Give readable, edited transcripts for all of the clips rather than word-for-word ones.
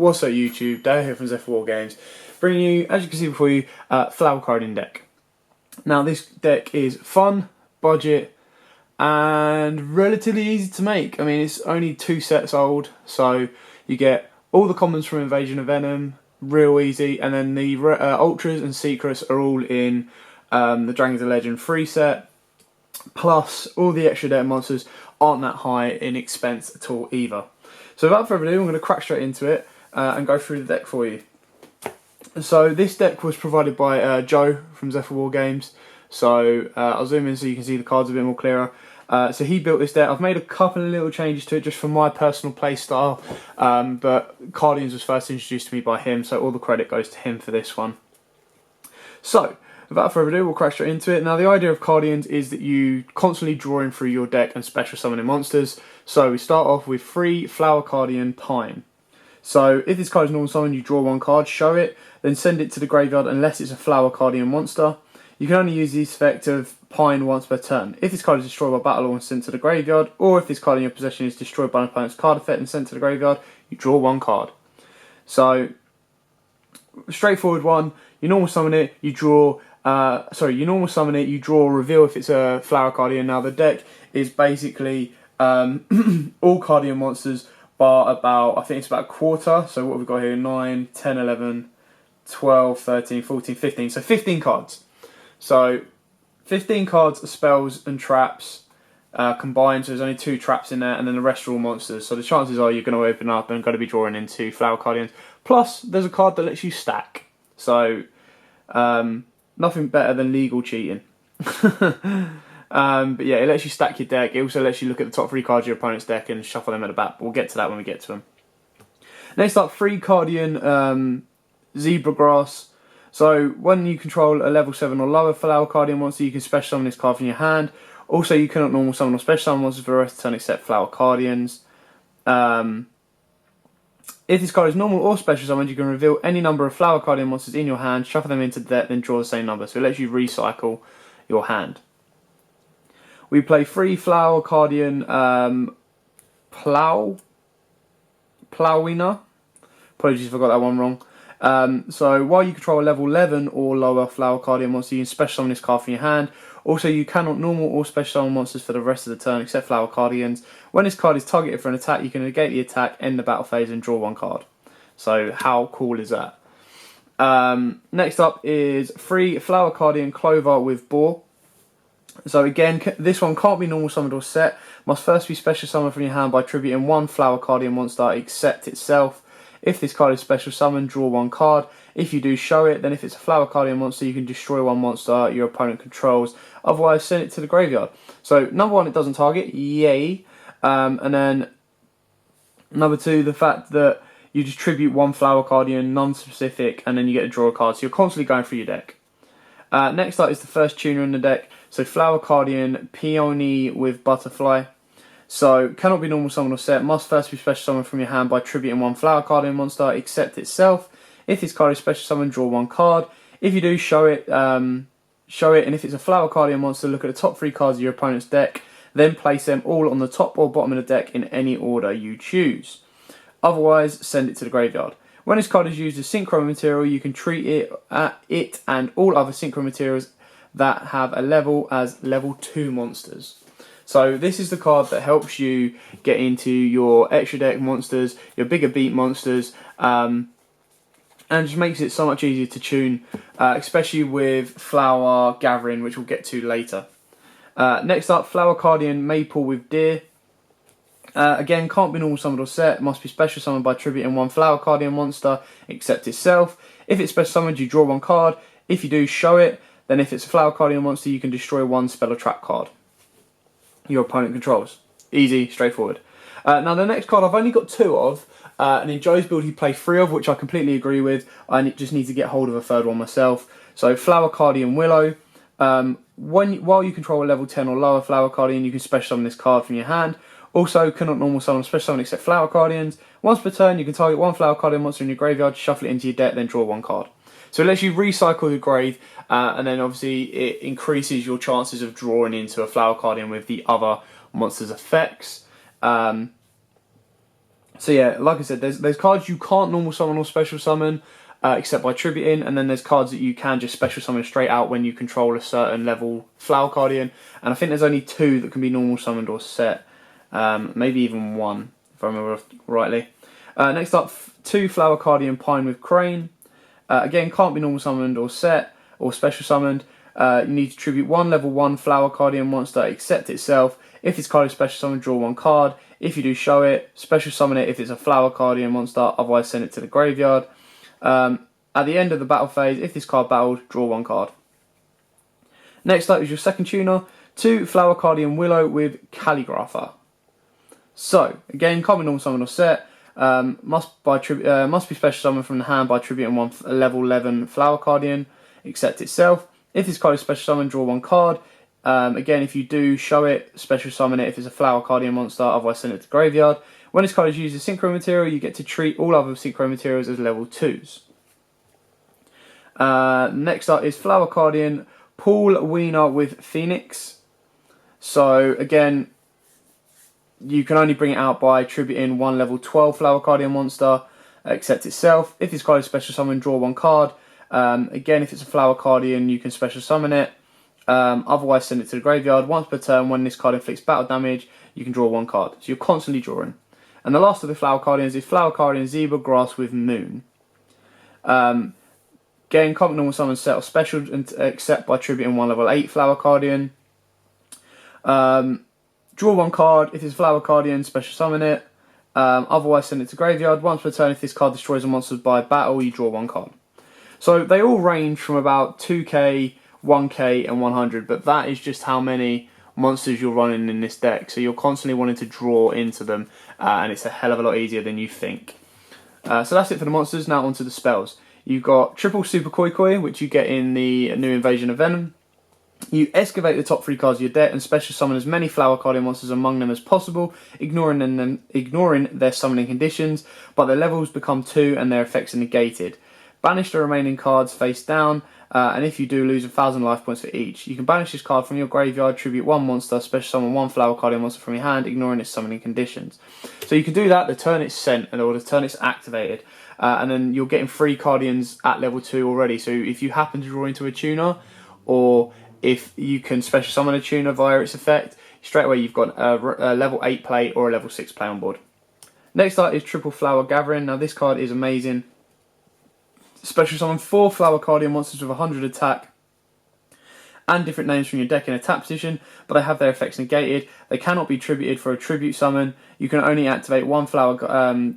What's up YouTube, Dale here from Zephyr Wargames, bringing you, as you can see before you, Flower Cardian deck. Now this deck is fun, budget, and relatively easy to make. I mean, it's only 2 sets old, so you get all the commons from Invasion of Venom, real easy, and then the Ultras and Secrets are all in the Dragons of Legend free set, plus all the extra deck monsters aren't that high in expense at all either. So without further ado, I'm going to crack straight into it and go through the deck for you. So this deck was provided by Joe from Zephyr Wargames. So I'll zoom in so you can see the cards a bit more clearer. So he built this deck. I've made a couple of little changes to it just for my personal play style, but Cardians was first introduced to me by him, so all the credit goes to him for this one. So without further ado, we'll crack straight into it. Now the idea of Cardians is that you constantly drawing through your deck and special summoning monsters. So we start off with 3 Flower Cardian Pine. So if this card is normal summon, you draw 1 card, show it, then send it to the graveyard unless it's a Flower Cardian monster. You can only use the effect of Pine once per turn. If this card is destroyed by battle or sent to the graveyard, or if this card in your possession is destroyed by an opponent's card effect and sent to the graveyard, you draw 1 card. So, straightforward one, you normal summon it, you draw, you normal summon it, you draw or reveal if it's a Flower Cardian. Now the deck is basically all Cardian monsters bar about, I think it's about a quarter, so what we've got here, 9, 10, 11, 12, 13, 14, 15, so 15 cards. So 15 cards of spells and traps combined, so there's only 2 traps in there, and then the rest are all monsters. So the chances are you're going to open up and going to be drawing into Flower Cardians. Plus, there's a card that lets you stack. So nothing better than legal cheating. But yeah, it lets you stack your deck. It also lets you look at the top 3 cards of your opponent's deck and shuffle them at the back. But we'll get to that when we get to them. Next up, 3 Cardian Zebra Grass. So when you control a level 7 or lower Flower Cardian monster, you can special summon this card from your hand. Also, you cannot normal summon or special summon monsters for the rest of the turn except Flower Cardians. If this card is normal or special summoned, you can reveal any number of Flower Cardian monsters in your hand, shuffle them into the deck, then draw the same number. So it lets you recycle your hand. We play 3 Flower Cardian Plowina. Apologies if I got that one wrong. So while you control a level 11 or lower Flower Cardian monster, you can special summon this card from your hand. Also, you cannot normal or special summon monsters for the rest of the turn except Flower Cardians. When this card is targeted for an attack, you can negate the attack, end the battle phase, and draw 1 card. So how cool is that? Next up is 3 Flower Cardian Clover with Boar. So again, this one can't be normal summoned or set. Must first be special summoned from your hand by tributing 1 Flower Cardian monster except itself. If this card is special summoned, draw 1 card. If you do, show it. Then if it's a Flower Cardian monster, you can destroy 1 monster your opponent controls. Otherwise, send it to the graveyard. So number 1, it doesn't target. Yay. And then number 2, the fact that you just tribute 1 Flower Cardian, non-specific, and then you get to draw a card. So you're constantly going through your deck. Next up is the first tuner in the deck. So Flower Cardian Peony with Butterfly. So cannot be normal summon or set. Must first be special summoned from your hand by tributing 1 Flower Cardian monster except itself. If this card is special summoned, draw 1 card. If you do, show it. And if it's a Flower Cardian monster, look at the top 3 cards of your opponent's deck. Then place them all on the top or bottom of the deck in any order you choose. Otherwise, send it to the graveyard. When this card is used as synchro material, you can treat it and all other synchro materials that have a level as level 2 monsters. So this is the card that helps you get into your extra deck monsters, your bigger beat monsters, and just makes it so much easier to tune, especially with Flower Gathering, which we'll get to later. Next up, Flower Cardian Maple with Deer. Again, can't be normal summoned or set. Must be special summoned by tributing 1 Flower Cardian monster except itself. If it's special summoned, you draw 1 card. If you do, show it. Then if it's a Flower Cardian monster, you can destroy 1 spell or trap card your opponent controls. Easy, straightforward. Now the next card I've only got 2 of, and in Joe's build he played 3 of, which I completely agree with. I just need to get hold of a 3rd one myself. So Flower Cardian Willow. While you control a level 10 or lower Flower Cardian, you can special summon this card from your hand. Also, cannot normal summon or special summon except Flower Cardians. Once per turn, you can target 1 Flower Cardian monster in your graveyard, shuffle it into your deck, then draw 1 card. So it lets you recycle the grave, and then obviously it increases your chances of drawing into a Flower Cardian with the other monster's effects. So yeah, like I said, there's cards you can't normal summon or special summon, except by tributing, and then there's cards that you can just special summon straight out when you control a certain level Flower Guardian, and I think there's only 2 that can be normal summoned or set, maybe even 1, if I remember rightly. Next up, 2 Flower Guardian Pine with Crane. Again, can't be normal summoned or set, or special summoned. You need to tribute 1 level 1 Flower Guardian monster, except itself. If this card is special summoned, draw 1 card. If you do show it, special summon it if it's a Flower Guardian monster, otherwise send it to the graveyard. At the end of the battle phase, if this card battled, draw 1 card. Next up is your second tuner, 2 Flower Guardian Willow with Calligrapher. So, again, can't be normal summon or set. Must be special summoned from the hand by tributing 1 level 11 Flower Guardian, except itself. If this card is special summoned, draw 1 card. Again, if you do show it, special summon it if it's a Flower Guardian monster, otherwise send it to the graveyard. When this card is used as synchro material, you get to treat all other synchro materials as level 2s. Next up is Flower Guardian Paul Wiener with Phoenix. So again, you can only bring it out by tributing 1 level 12 Flower Guardian monster, except itself. If this card is special summoned, draw 1 card. Again, if it's a Flower Guardian, you can special summon it. Otherwise, send it to the graveyard. Once per turn, when this card inflicts battle damage, you can draw 1 card. So you're constantly drawing. And the last of the Flower Guardians is Flower Guardian Zebra Grass with Moon. Again, can't be normal summon, set, or special, except by tributing 1 level 8 Flower Guardian. Draw 1 card. If it's Flower Guardian, special summon it. Otherwise, send it to graveyard. Once per turn, if this card destroys a monster by battle, you draw 1 card. So they all range from about 2k, 1k and 100, but that is just how many monsters you're running in this deck. So you're constantly wanting to draw into them, and it's a hell of a lot easier than you think. So that's it for the monsters. Now onto the spells. You've got triple Super Koi Koi, which you get in the new Invasion of Venom. You excavate the top 3 cards of your deck and special summon as many Flower Guardian monsters among them as possible, ignoring their summoning conditions, but their levels become 2 and their effects are negated. Banish the remaining cards face down, and if you do, lose 1,000 life points for each. You can banish this card from your graveyard, tribute 1 monster, special summon 1 Flower Guardian monster from your hand, ignoring its summoning conditions. So you can do that the turn it's sent, or the turn it's activated, and then you're getting 3 Cardians at level 2 already. So if you happen to draw into a tuner, or if you can special summon a tuner via its effect, straight away you've got a level 8 play or a level 6 play on board. Next up is Triple Flower Gathering. Now this card is amazing. Special summon 4 Flower Guardian monsters with 100 attack and different names from your deck in attack position, but they have their effects negated. They cannot be tributed for a tribute summon. You can only activate 1 Flower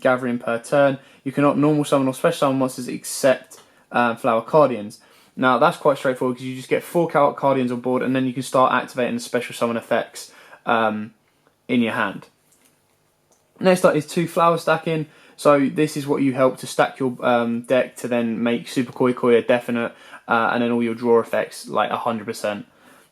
Gathering per turn. You cannot normal summon or special summon monsters except Flower Guardians. Now that's quite straightforward because you just get 4 Cardians on board, and then you can start activating the special summon effects in your hand. Next up is 2 Flower Stacking. So this is what you help to stack your deck to then make Super Koi Koi a definite, and then all your draw effects like 100%.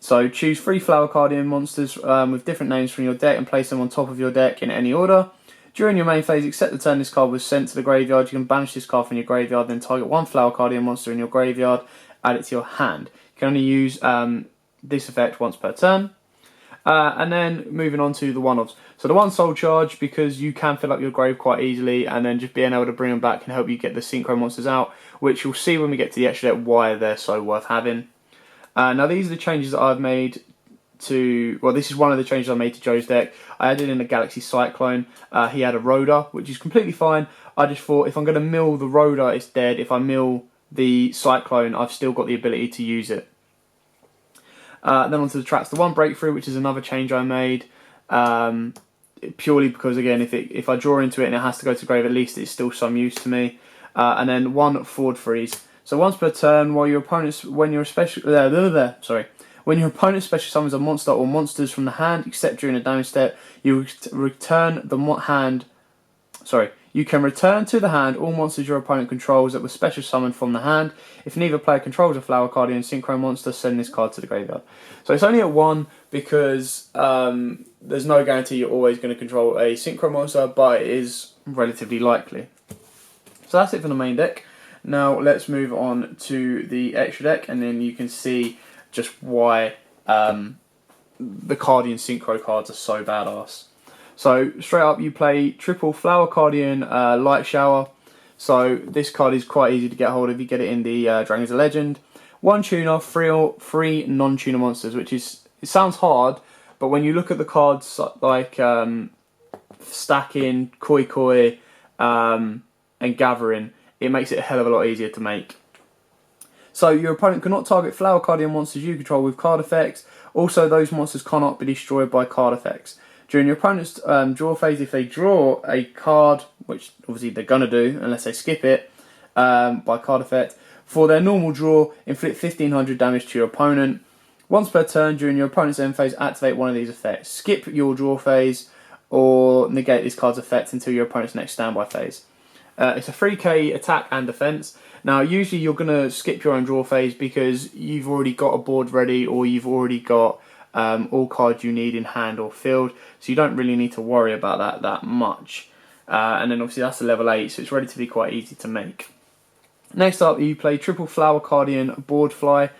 So choose 3 Flower Guardian monsters with different names from your deck and place them on top of your deck in any order. During your main phase, except the turn this card was sent to the graveyard, you can banish this card from your graveyard, then target 1 Flower Guardian monster in your graveyard, add it to your hand. You can only use this effect once per turn. And then moving on to the one-offs. So the 1 Soul Charge, because you can fill up your grave quite easily, and then just being able to bring them back can help you get the synchro monsters out, which you'll see when we get to the extra deck why they're so worth having. Now these are the changes that I've made to, well, this is one of the changes I made to Joe's deck. I added in a Galaxy Cyclone. He had a Rhoda, which is completely fine. I just thought if I'm going to mill the Rhoda, it's dead. If I mill the Cyclone, I've still got the ability to use it. Then onto the traps. The 1 Breakthrough, which is another change I made, purely because, again, if I draw into it and it has to go to grave, at least it's still some use to me. And then 1 Forward Freeze. So once per turn, while your opponent's when your opponent special summons a monster or monsters from the hand, except during a damage step, you return the hand. You can return to the hand all monsters your opponent controls that were special summoned from the hand. If neither player controls a Flower Guardian Synchro monster, send this card to the graveyard. So it's only at 1 because there's no guarantee you're always going to control a Synchro monster, but it is relatively likely. So that's it for the main deck. Now let's move on to the extra deck, and then you can see just why the Cardian Synchro cards are so badass. So straight up you play triple Flower Cardian Light Shower. So this card is quite easy to get hold of. You get it in the Dragons of Legend. 1 tuner, 3 non-tuner monsters, which is, it sounds hard, but when you look at the cards like Stacking, Koi Koi, and Gathering, it makes it a hell of a lot easier to make. So your opponent cannot target Flower Cardian monsters you control with card effects. Also, those monsters cannot be destroyed by card effects. During your opponent's draw phase, if they draw a card, which obviously they're going to do unless they skip it by card effect, for their normal draw, inflict 1500 damage to your opponent. Once per turn during your opponent's end phase, activate one of these effects. Skip your draw phase or negate this card's effect until your opponent's next standby phase. It's a 3k attack and defense. Now, usually you're going to skip your own draw phase because you've already got a board ready, or you've already got all cards you need in hand or field, so you don't really need to worry about that much. And then obviously that's a level 8, so it's relatively quite easy to make. Next up, you play triple Flower Cardian Board Fly.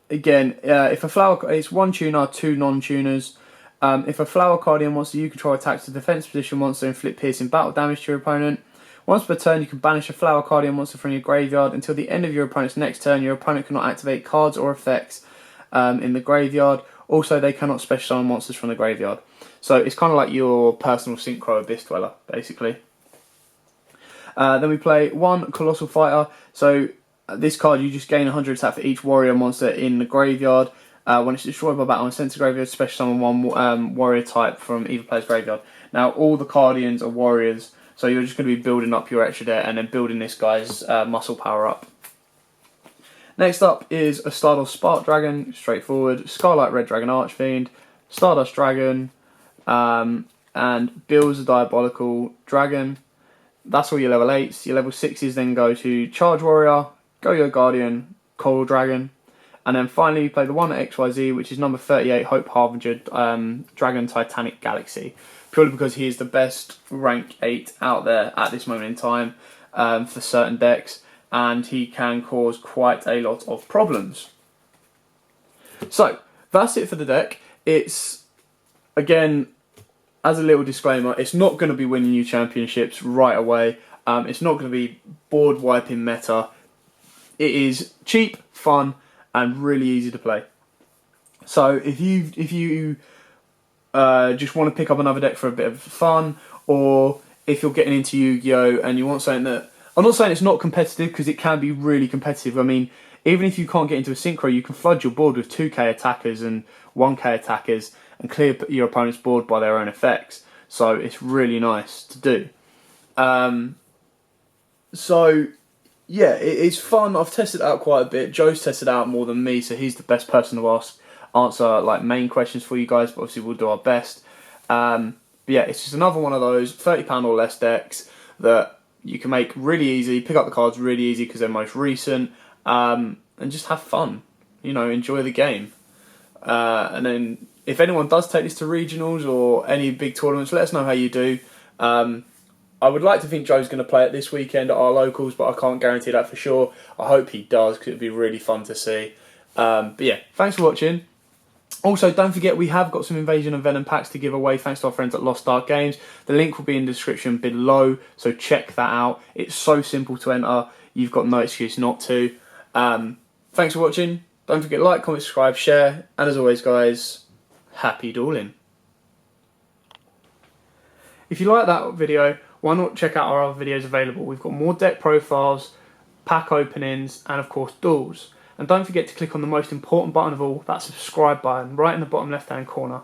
Again, if a flower, it's 1 tuner, 2 non-tuners. If a Flower Cardian monster you control attacks a defense position monster, inflict piercing battle damage to your opponent. Once per turn, you can banish a Flower Cardian monster from your graveyard. Until the end of your opponent's next turn, your opponent cannot activate cards or effects in the graveyard. Also, they cannot special summon monsters from the graveyard. So it's kind of like your personal Synchro Abyss Dweller, basically. Then we play 1 Colossal Fighter. So this card, you just gain 100 attack for each warrior monster in the graveyard. When it's destroyed by battle and sent to graveyard, special summon 1 warrior type from either player's graveyard. Now, all the Cardians are warriors, so you're just going to be building up your extra deck and then building this guy's muscle power up. Next up is a Stardust Spark Dragon, straightforward. Scarlet Red Dragon Archfiend, Stardust Dragon, and Bill's a Diabolical Dragon. That's all your level 8s. Your level 6s then go to Charge Warrior, Go-Yo Guardian, Coral Dragon. And then finally you play the one at XYZ, which is number 38, Hope Harbinger, Dragon Titanic Galaxy. Purely because he is the best rank 8 out there at this moment in time for certain decks. And he can cause quite a lot of problems. So, that's it for the deck. It's, again, as a little disclaimer, it's not going to be winning you championships right away. It's not going to be board wiping meta. It is cheap, fun, and really easy to play. So if you just want to pick up another deck for a bit of fun, or if you're getting into Yu-Gi-Oh and you want something that, I'm not saying it's not competitive, because it can be really competitive. I mean, even if you can't get into a synchro, you can flood your board with 2k attackers and 1k attackers and clear your opponent's board by their own effects. So it's really nice to do. So yeah, it's fun. I've tested it out quite a bit. Joe's tested it out more than me, so he's the best person to answer like main questions for you guys, but obviously we'll do our best. But yeah, it's just another one of those £30 or less decks that you can make really easy, pick up the cards really easy because they're most recent, and just have fun. You know, enjoy the game. And then if anyone does take this to regionals or any big tournaments, let us know how you do. I would like to think Joe's going to play it this weekend at our locals, but I can't guarantee that for sure. I hope he does, because it would be really fun to see. But yeah, thanks for watching. Also, don't forget we have got some Invasion of Venom packs to give away thanks to our friends at Lost Dark Games. The link will be in the description below, so check that out. It's so simple to enter. You've got no excuse not to. Thanks for watching. Don't forget to like, comment, subscribe, share. And as always, guys, happy dueling. If you like that video, why not check out our other videos available? We've got more deck profiles, pack openings, and of course duels. And don't forget to click on the most important button of all, that subscribe button, right in the bottom left hand corner.